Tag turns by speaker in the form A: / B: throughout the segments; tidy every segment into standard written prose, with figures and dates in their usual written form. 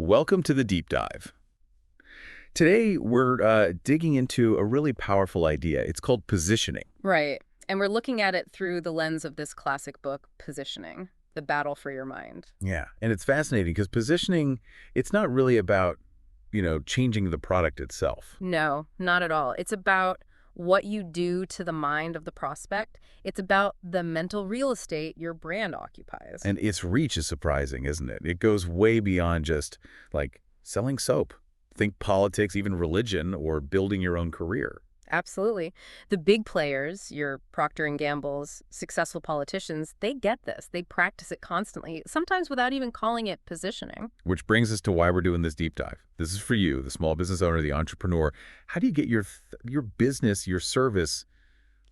A: Welcome to the deep dive. Today, we're digging into a really powerful idea. It's called positioning.
B: Right. And we're looking at it through the lens of this classic book, Positioning, The Battle for Your Mind.
A: Yeah, and it's fascinating because positioning, it's not really about, changing the product itself.
B: No, not at all. It's about what you do to the mind of the prospect. It's about the mental real estate your brand occupies.
A: And its reach is surprising, isn't it? It goes way beyond just, like, selling soap. Think politics, even religion, or building your own career.
B: Absolutely. The big players, your Procter and Gamble's, successful politicians, they get this. They practice it constantly, sometimes without even calling it positioning.
A: Which brings us to why we're doing this deep dive. This is for you, the small business owner, the entrepreneur. How do you get your business, your service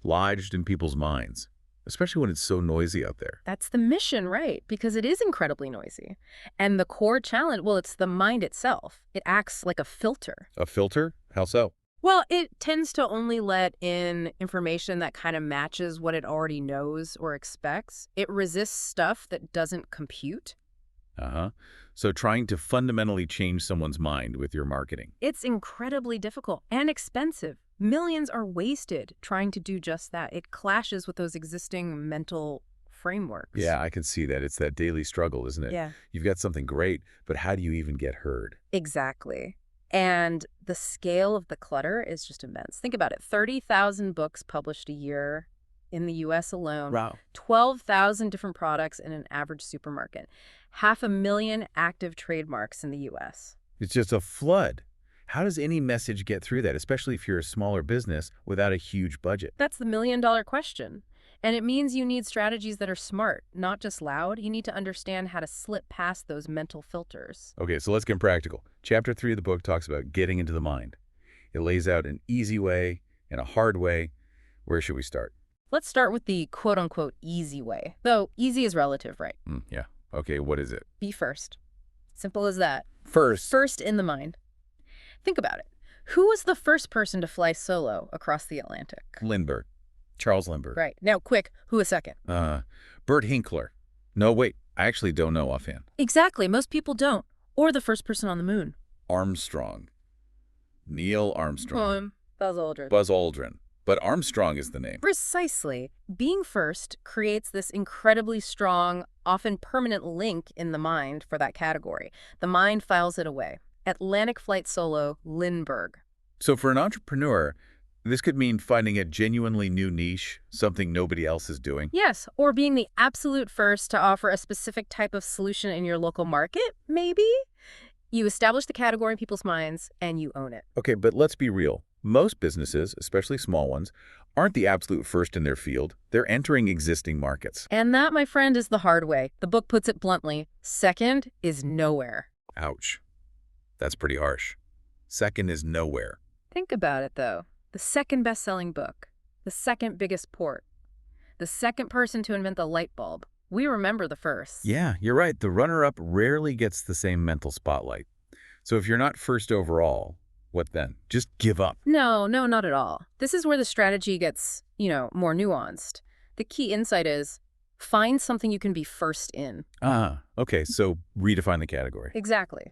A: lodged in people's minds, especially when it's so noisy out there?
B: That's the mission, right? Because it is incredibly noisy. And the core challenge, well, it's the mind itself. It acts like a filter.
A: A filter? How so?
B: Well, it tends to only let in information that kind of matches what it already knows or expects. It resists stuff that doesn't compute.
A: Uh-huh. So trying to fundamentally change someone's mind with your marketing.
B: It's incredibly difficult and expensive. Millions are wasted trying to do just that. It clashes with those existing mental frameworks.
A: Yeah, I can see that. It's that daily struggle, isn't it?
B: Yeah.
A: You've got something great, but how do you even get heard?
B: Exactly. And the scale of the clutter is just immense. Think about it. 30,000 books published a year in the U.S. alone.
A: Wow.
B: 12,000 different products in an average supermarket. 500,000 active trademarks in the U.S.
A: It's just a flood. How does any message get through that, especially if you're a smaller business without a huge budget?
B: That's the million-dollar question. And it means you need strategies that are smart, not just loud. You need to understand how to slip past those mental filters.
A: Okay, so let's get practical. Chapter 3 of the book talks about getting into the mind. It lays out an easy way and a hard way. Where should we start?
B: Let's start with the quote-unquote easy way. Though easy is relative, right?
A: Yeah. Okay, what is it?
B: Be first. Simple as that.
A: First.
B: First in the mind. Think about it. Who was the first person to fly solo across the Atlantic?
A: Lindbergh. Charles Lindbergh.
B: Right. Now, quick, who was second?
A: Bert Hinkler. No, wait. I actually don't know offhand.
B: Exactly. Most people don't. Or the first person on the moon.
A: Armstrong. Neil Armstrong.
B: Buzz Aldrin.
A: Buzz Aldrin. But Armstrong is the name.
B: Precisely. Being first creates this incredibly strong, often permanent link in the mind for that category. The mind files it away. Atlantic flight solo, Lindbergh.
A: So for an entrepreneur, this could mean finding a genuinely new niche, something nobody else is doing.
B: Yes, or being the absolute first to offer a specific type of solution in your local market, maybe? You establish the category in people's minds, and you own it.
A: Okay, but let's be real. Most businesses, especially small ones, aren't the absolute first in their field. They're entering existing markets.
B: And that, my friend, is the hard way. The book puts it bluntly. Second is nowhere.
A: Ouch. That's pretty harsh. Second is nowhere.
B: Think about it, though. The second best-selling book, the second biggest port, the second person to invent the light bulb. We remember the first.
A: Yeah, you're right. The runner-up rarely gets the same mental spotlight. So if you're not first overall, what then? Just give up.
B: No, not at all. This is where the strategy gets, more nuanced. The key insight is find something you can be first in.
A: Okay, so redefine the category.
B: Exactly.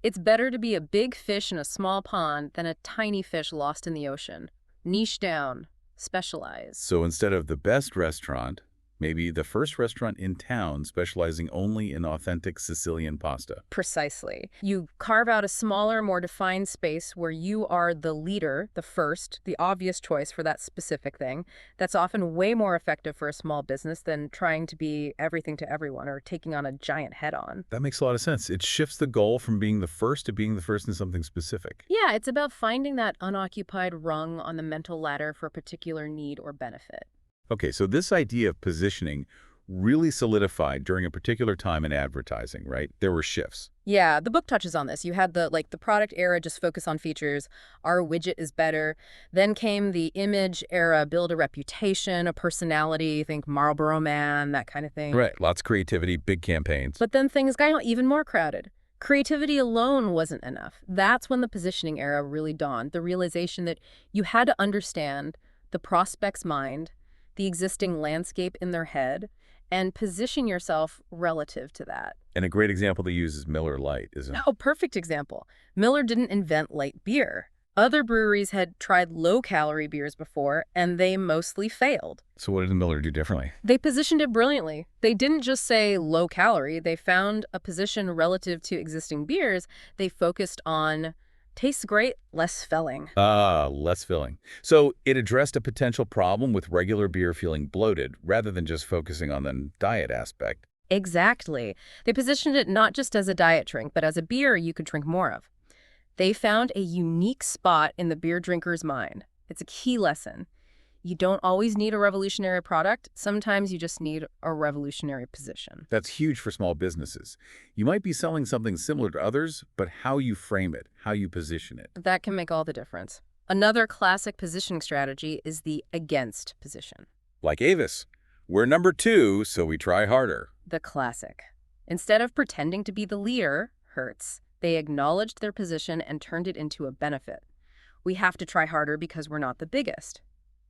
B: It's better to be a big fish in a small pond than a tiny fish lost in the ocean. Niche down. Specialize.
A: So instead of the best restaurant, maybe the first restaurant in town specializing only in authentic Sicilian pasta.
B: Precisely. You carve out a smaller, more defined space where you are the leader, the first, the obvious choice for that specific thing. That's often way more effective for a small business than trying to be everything to everyone or taking on a giant head-on.
A: That makes a lot of sense. It shifts the goal from being the first to being the first in something specific.
B: Yeah, it's about finding that unoccupied rung on the mental ladder for a particular need or benefit.
A: Okay, so this idea of positioning really solidified during a particular time in advertising, right? There were shifts.
B: Yeah, the book touches on this. You had the product era, just focus on features. Our widget is better. Then came the image era, build a reputation, a personality, think Marlboro Man, that kind of thing.
A: Right, lots of creativity, big campaigns.
B: But then things got even more crowded. Creativity alone wasn't enough. That's when the positioning era really dawned, the realization that you had to understand the prospect's mind, the existing landscape in their head, and position yourself relative to that.
A: And a great example they use is Miller Lite, isn't it?
B: Oh, perfect example. Miller didn't invent light beer. Other breweries had tried low-calorie beers before, and they mostly failed.
A: So what did Miller do differently?
B: They positioned it brilliantly. They didn't just say low-calorie. They found a position relative to existing beers. They focused on tastes great, less filling.
A: Ah, less filling. So it addressed a potential problem with regular beer feeling bloated, rather than just focusing on the diet aspect.
B: Exactly. They positioned it not just as a diet drink, but as a beer you could drink more of. They found a unique spot in the beer drinker's mind. It's a key lesson. You don't always need a revolutionary product. Sometimes you just need a revolutionary position.
A: That's huge for small businesses. You might be selling something similar to others, but how you frame it, how you position it.
B: That can make all the difference. Another classic positioning strategy is the against position.
A: Like Avis. We're number 2, so we try harder.
B: The classic. Instead of pretending to be the leader, Hertz, they acknowledged their position and turned it into a benefit. We have to try harder because we're not the biggest.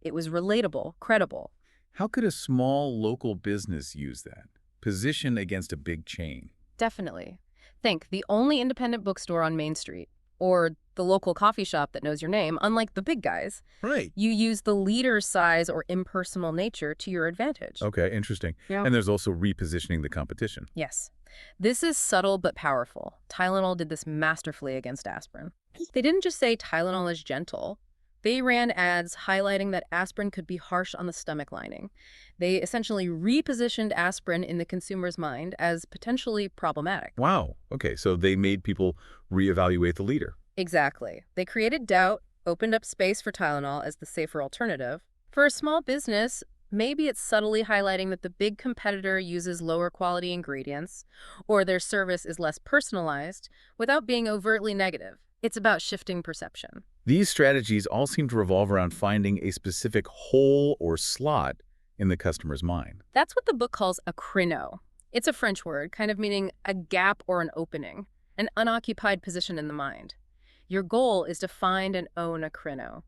B: It was relatable, credible.
A: How could a small local business use that? Position against a big chain.
B: Definitely. Think the only independent bookstore on Main Street, or the local coffee shop that knows your name, unlike the big guys.
A: Right.
B: You use the leader's size or impersonal nature to your advantage.
A: Okay, interesting.
B: Yeah.
A: And there's also repositioning the competition.
B: Yes. This is subtle but powerful. Tylenol did this masterfully against aspirin. They didn't just say Tylenol is gentle. They ran ads highlighting that aspirin could be harsh on the stomach lining. They essentially repositioned aspirin in the consumer's mind as potentially problematic.
A: Wow. Okay, so they made people reevaluate the leader.
B: Exactly. They created doubt, opened up space for Tylenol as the safer alternative. For a small business, maybe it's subtly highlighting that the big competitor uses lower quality ingredients, or their service is less personalized, without being overtly negative. It's about shifting perception.
A: These strategies all seem to revolve around finding a specific hole or slot in the customer's mind.
B: That's what the book calls a créneau. It's a French word, kind of meaning a gap or an opening, an unoccupied position in the mind. Your goal is to find and own a créneau.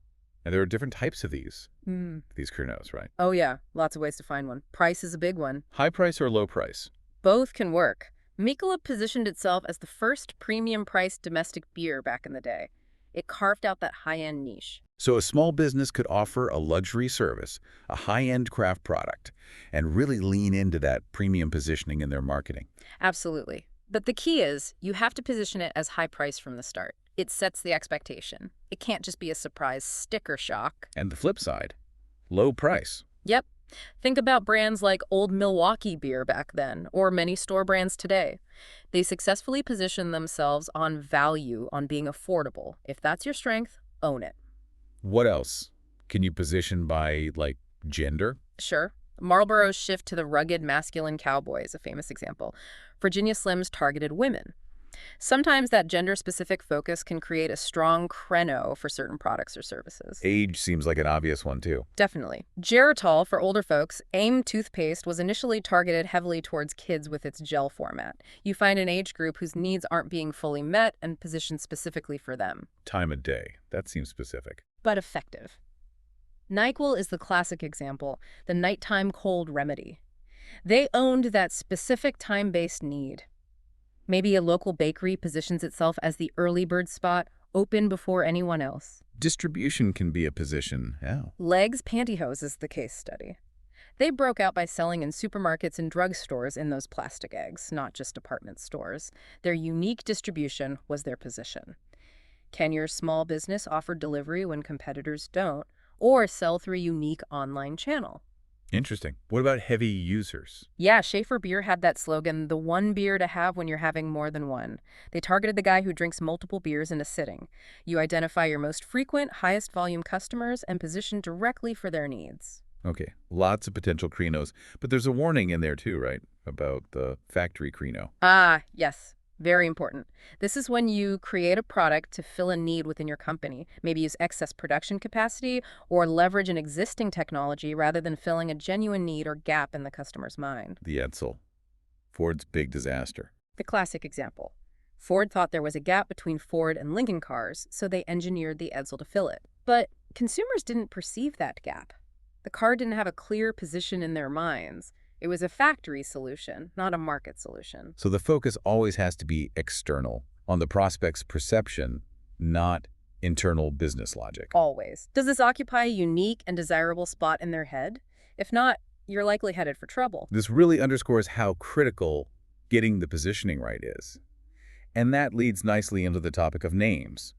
A: And there are different types of these créneaux, right?
B: Oh yeah, lots of ways to find one. Price is a big one.
A: High price or low price?
B: Both can work. Michelob positioned itself as the first premium-priced domestic beer back in the day. It carved out that high-end niche.
A: So a small business could offer a luxury service, a high-end craft product, and really lean into that premium positioning in their marketing.
B: Absolutely. But the key is, you have to position it as high price from the start. It sets the expectation. It can't just be a surprise sticker shock.
A: And the flip side, low price.
B: Yep. Think about brands like Old Milwaukee beer back then, or many store brands today. They successfully position themselves on value, on being affordable. If that's your strength, own it.
A: What else? Can you position by, like, gender?
B: Sure. Marlboro's shift to the rugged masculine cowboy is a famous example. Virginia Slims targeted women. Sometimes that gender-specific focus can create a strong créneau for certain products or services.
A: Age seems like an obvious one, too.
B: Definitely. Geritol, for older folks, AIM toothpaste was initially targeted heavily towards kids with its gel format. You find an age group whose needs aren't being fully met and positioned specifically for them.
A: Time of day. That seems specific.
B: But effective. NyQuil is the classic example, the nighttime cold remedy. They owned that specific time-based need. Maybe a local bakery positions itself as the early bird spot, open before anyone else.
A: Distribution can be a position, yeah.
B: Legs Pantyhose is the case study. They broke out by selling in supermarkets and drugstores in those plastic eggs, not just department stores. Their unique distribution was their position. Can your small business offer delivery when competitors don't, or sell through a unique online channel?
A: Interesting. What about heavy users?
B: Yeah, Schaefer Beer had that slogan, the one beer to have when you're having more than one. They targeted the guy who drinks multiple beers in a sitting. You identify your most frequent, highest volume customers and position directly for their needs.
A: Okay, lots of potential créneaux, but there's a warning in there too, right? About the factory créneau.
B: Ah, yes. Very important. This is when you create a product to fill a need within your company, maybe use excess production capacity or leverage an existing technology rather than filling a genuine need or gap in the customer's mind.
A: The Edsel. Ford's big disaster.
B: The classic example. Ford thought there was a gap between Ford and Lincoln cars, so they engineered the Edsel to fill it. But consumers didn't perceive that gap. The car didn't have a clear position in their minds. It was a factory solution, not a market solution.
A: So the focus always has to be external, on the prospect's perception, not internal business logic.
B: Always. Does this occupy a unique and desirable spot in their head? If not, you're likely headed for trouble.
A: This really underscores how critical getting the positioning right is. And that leads nicely into the topic of names.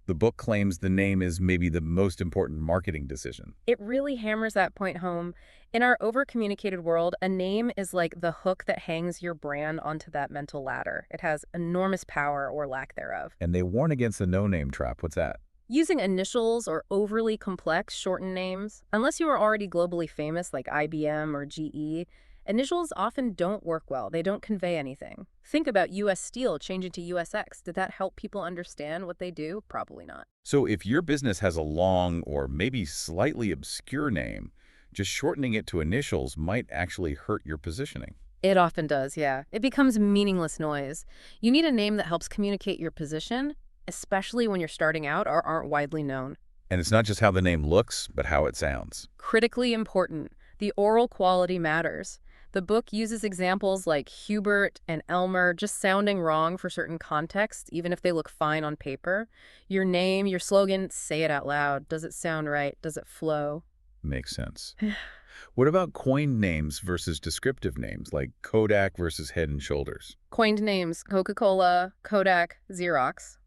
A: The book claims the name is maybe the most important marketing decision.
B: It really hammers that point home. In our overcommunicated world, a name is like the hook that hangs your brand onto that mental ladder. It has enormous power or lack thereof.
A: And they warn against the no-name trap. What's that?
B: Using initials or overly complex shortened names, unless you are already globally famous like IBM or GE, initials often don't work well. They don't convey anything. Think about US Steel changing to USX. Did that help people understand what they do? Probably not.
A: So if your business has a long or maybe slightly obscure name, just shortening it to initials might actually hurt your positioning.
B: It often does, yeah. It becomes meaningless noise. You need a name that helps communicate your position, especially when you're starting out or aren't widely known.
A: And it's not just how the name looks, but how it sounds.
B: Critically important. The oral quality matters. The book uses examples like Hubert and Elmer just sounding wrong for certain contexts, even if they look fine on paper. Your name, your slogan, say it out loud. Does it sound right? Does it flow?
A: Makes sense. What about coined names versus descriptive names, like Kodak versus Head and Shoulders?
B: Coined names, Coca-Cola, Kodak, Xerox.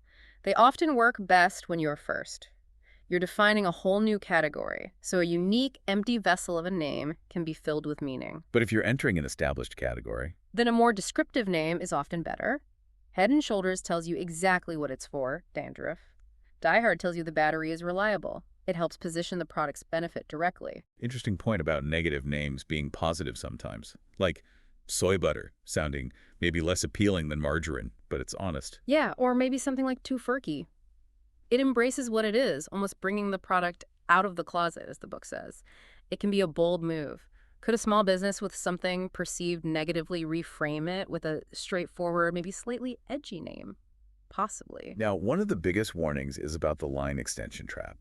B: They often work best when you're first. You're defining a whole new category, so a unique, empty vessel of a name can be filled with meaning.
A: But if you're entering an established category,
B: Then a more descriptive name is often better. Head and Shoulders tells you exactly what it's for, dandruff. Die Hard tells you the battery is reliable. It helps position the product's benefit directly.
A: interesting point about negative names being positive sometimes, like soy butter, sounding maybe less appealing than margarine, but it's honest.
B: Yeah, or maybe something like Tofurkey. It embraces what it is, almost bringing the product out of the closet, as the book says. It can be a bold move. Could a small business with something perceived negatively reframe it with a straightforward, maybe slightly edgy name? Possibly.
A: Now, one of the biggest warnings is about the line extension trap.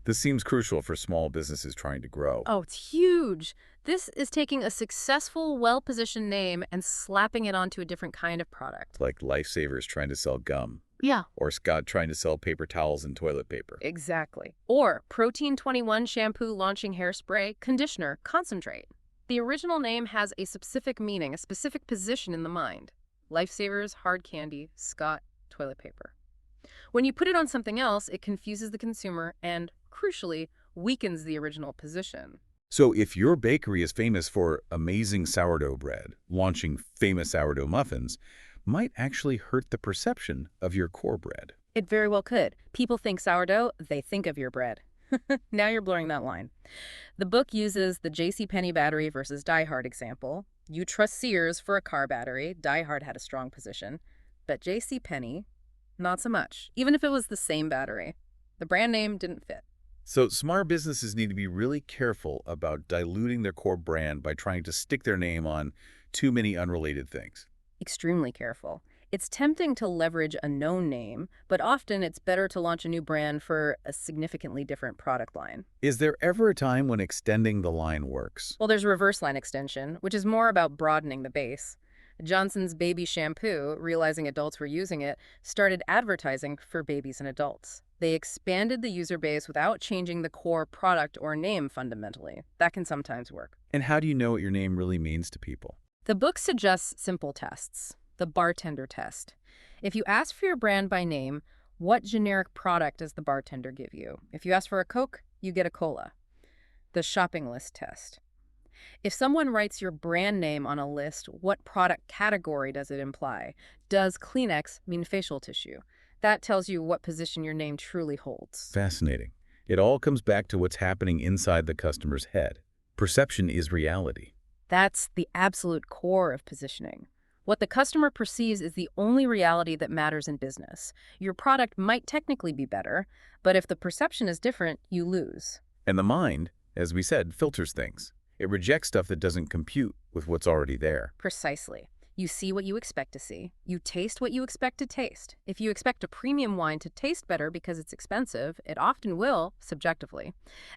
A: This seems crucial for small businesses trying to grow.
B: Oh, it's huge. This is taking a successful, well-positioned name and slapping it onto a different kind of product.
A: Like Lifesavers trying to sell gum,
B: Yeah,
A: or Scott trying to sell paper towels and toilet paper.
B: exactly. Or Protein 21 shampoo launching hairspray, conditioner, concentrate. The original name has a specific meaning, a specific position in the mind. Lifesavers, hard candy, Scott, toilet paper. When you put it on something else, it confuses the consumer and, crucially, weakens the original position.
A: So if your bakery is famous for amazing sourdough bread, launching famous sourdough muffins might actually hurt the perception of your core bread.
B: It very well could. People think sourdough, they think of your bread. Now you're blurring that line. The book uses the JCPenney battery versus Die Hard example. You trust Sears for a car battery. Die Hard had a strong position. But JCPenney, not so much, even if it was the same battery. The brand name didn't fit.
A: So smart businesses need to be really careful about diluting their core brand by trying to stick their name on too many unrelated things.
B: Extremely careful. It's tempting to leverage a known name, but often it's better to launch a new brand for a significantly different product line.
A: Is there ever a time when extending the line works?
B: Well, there's reverse line extension, which is more about broadening the base. Johnson's baby shampoo, realizing adults were using it, started advertising for babies and adults. They expanded the user base without changing the core product or name fundamentally. That can sometimes work.
A: And how do you know what your name really means to people?
B: The book suggests simple tests. The bartender test. If you ask for your brand by name, what generic product does the bartender give you? If you ask for a Coke, you get a cola. The shopping list test. If someone writes your brand name on a list, what product category does it imply? Does Kleenex mean facial tissue? That tells you what position your name truly holds.
A: Fascinating. It all comes back to what's happening inside the customer's head. Perception is reality.
B: That's the absolute core of positioning. What the customer perceives is the only reality that matters in business. Your product might technically be better, but if the perception is different, you lose.
A: And the mind, as we said, filters things. It rejects stuff that doesn't compute with what's already there.
B: Precisely. You see what you expect to see. You taste what you expect to taste. If you expect a premium wine to taste better because it's expensive, it often will, subjectively.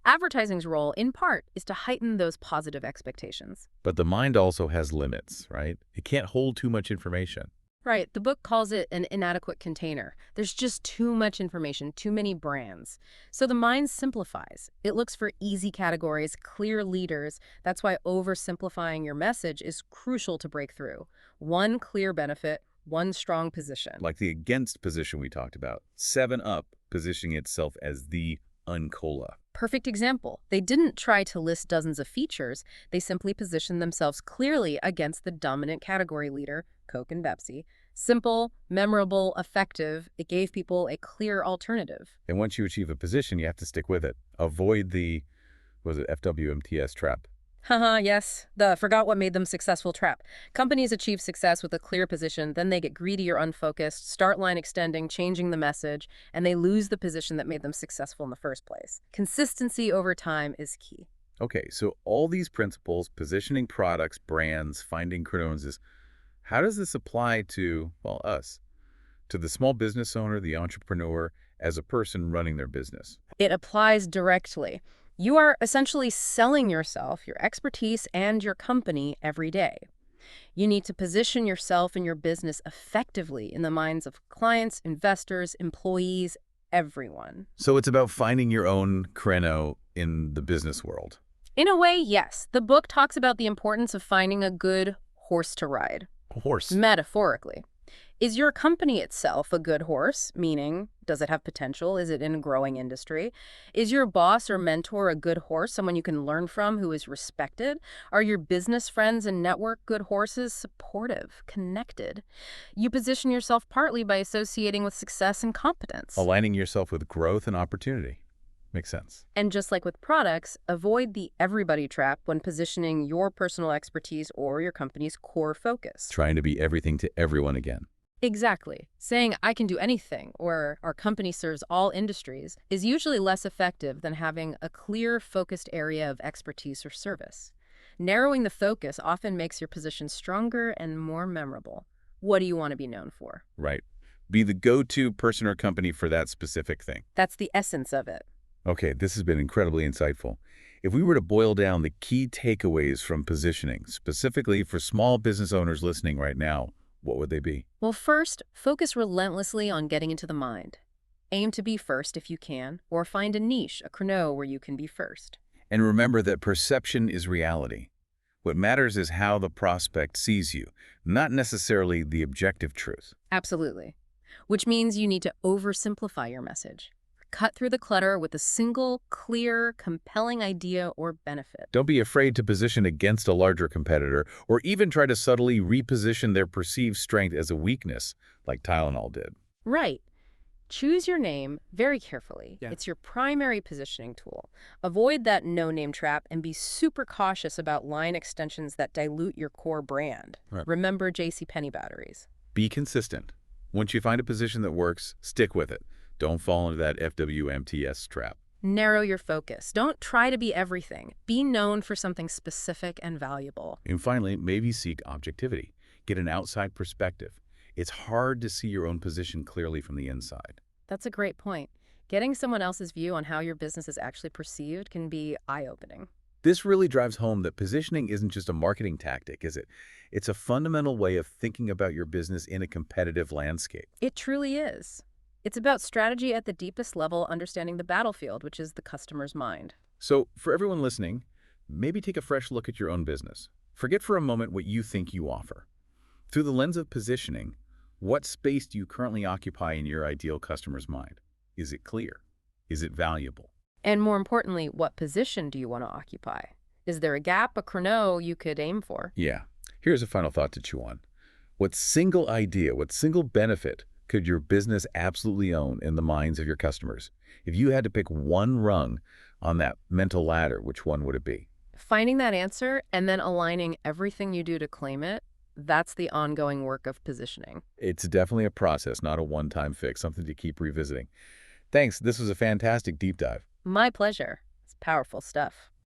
B: Advertising's role, in part, is to heighten those positive expectations.
A: But the mind also has limits, right? It can't hold too much information.
B: Right, the book calls it an inadequate container. There's just too much information, too many brands. So the mind simplifies. It looks for easy categories, clear leaders. That's why oversimplifying your message is crucial to break through. One clear benefit, one strong position.
A: Like the against position we talked about. 7-Up positioning itself as the uncola.
B: Perfect example. They didn't try to list dozens of features. They simply positioned themselves clearly against the dominant category leader, Coke and Pepsi. Simple, memorable, effective. It gave people a clear alternative.
A: And once you achieve a position, you have to stick with it. Avoid the, was it FWMTS trap?
B: Haha, yes. The forgot what made them successful trap. Companies achieve success with a clear position, then they get greedy or unfocused, start line extending, changing the message, and they lose the position that made them successful in the first place. Consistency over time is key.
A: Okay, so all these principles, positioning products, brands, finding chronosis, how does this apply to, well, us? To the small business owner, the entrepreneur, as a person running their business?
B: It applies directly. You are essentially selling yourself, your expertise, and your company every day. You need to position yourself and your business effectively in the minds of clients, investors, employees, everyone.
A: So it's about finding your own chrono in the business world.
B: In a way, yes. The book talks about the importance of finding a good horse to ride.
A: A horse.
B: Metaphorically. Is your company itself a good horse? Meaning, does it have potential? Is it in a growing industry? Is your boss or mentor a good horse, someone you can learn from who is respected? Are your business friends and network good horses, supportive, connected? You position yourself partly by associating with success and competence.
A: Aligning yourself with growth and opportunity. Makes sense.
B: And just like with products, avoid the everybody trap when positioning your personal expertise or your company's core focus.
A: Trying to be everything to everyone again.
B: Exactly. Saying, I can do anything, or our company serves all industries, is usually less effective than having a clear, focused area of expertise or service. Narrowing the focus often makes your position stronger and more memorable. What do you want to be known for?
A: Right. Be the go-to person or company for that specific thing.
B: That's the essence of it.
A: Okay, this has been incredibly insightful. If we were to boil down the key takeaways from positioning, specifically for small business owners listening right now, what would they be?
B: Well, first, focus relentlessly on getting into the mind. Aim to be first if you can, or find a niche, a chrono where you can be first.
A: And remember that perception is reality. What matters is how the prospect sees you, not necessarily the objective truth.
B: Absolutely. Which means you need to oversimplify your message. Cut through the clutter with a single, clear, compelling idea or benefit.
A: Don't be afraid to position against a larger competitor or even try to subtly reposition their perceived strength as a weakness, like Tylenol did.
B: Right. Choose your name very carefully.
A: Yeah.
B: It's your primary positioning tool. Avoid that no-name trap and be super cautious about line extensions that dilute your core brand.
A: Right.
B: Remember JCPenney batteries.
A: Be consistent. Once you find a position that works, stick with it. Don't fall into that FWMTS trap.
B: Narrow your focus. Don't try to be everything. Be known for something specific and valuable.
A: And finally, maybe seek objectivity. Get an outside perspective. It's hard to see your own position clearly from the inside.
B: That's a great point. Getting someone else's view on how your business is actually perceived can be eye-opening.
A: This really drives home that positioning isn't just a marketing tactic, is it? It's a fundamental way of thinking about your business in a competitive landscape.
B: It truly is. It's about strategy at the deepest level, understanding the battlefield, which is the customer's mind.
A: So, for everyone listening, maybe take a fresh look at your own business. Forget for a moment what you think you offer. Through the lens of positioning, what space do you currently occupy in your ideal customer's mind? Is it clear? Is it valuable?
B: And more importantly, what position do you want to occupy? Is there a gap, a chrono you could aim for?
A: Yeah. Here's a final thought to chew on. What single idea, what single benefit could your business absolutely own in the minds of your customers? If you had to pick one rung on that mental ladder, which one would it be?
B: Finding that answer and then aligning everything you do to claim it, that's the ongoing work of positioning.
A: It's definitely a process, not a one-time fix, something to keep revisiting. Thanks. This was a fantastic deep dive.
B: My pleasure. It's powerful stuff.